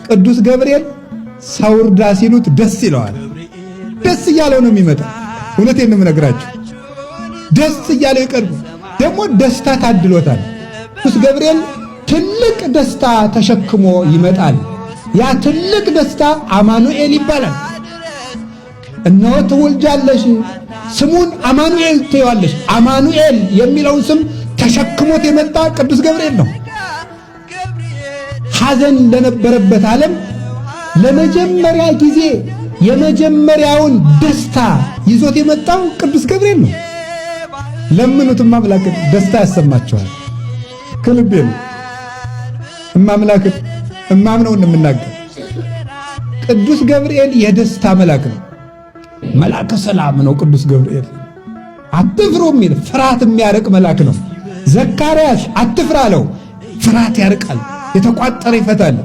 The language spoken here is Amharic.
ቅዱስ ገብርኤል ሰው እርዳ ሲሉት ደስ ይለዋል። ደስ እያለው ነው የሚመጣው። እውነቴን ነው የምነግራችሁ። ደስ እያለው ይቀርብ። ደግሞ ደስታ ታድሎታል። ቅዱስ ገብርኤል ትልቅ ደስታ ተሸክሞ ይመጣል። ያ ትልቅ ደስታ አማኑኤል ይባላል። እነሆ ትወልጃለሽ፣ ስሙን አማኑኤል ትይዋለሽ። አማኑኤል የሚለውን ስም ተሸክሞት የመጣ ቅዱስ ገብርኤል ነው። ሐዘን ለነበረበት ዓለም ለመጀመሪያ ጊዜ የመጀመሪያውን ደስታ ይዞት የመጣው ቅዱስ ገብርኤል ነው። ለምኑትም አምላክን ደስታ ያሰማቸዋል። ከልቤ ነው እማምላክን እማምነውን የምናገር። ቅዱስ ገብርኤል የደስታ መልአክ ነው። መልአከ ሰላም ነው ቅዱስ ገብርኤል። አትፍሩ የሚል ፍርሃት የሚያርቅ መልአክ ነው። ዘካርያስ አትፍራ አለው። ፍርሃት ያርቃል፣ የተቋጠረ ይፈታል።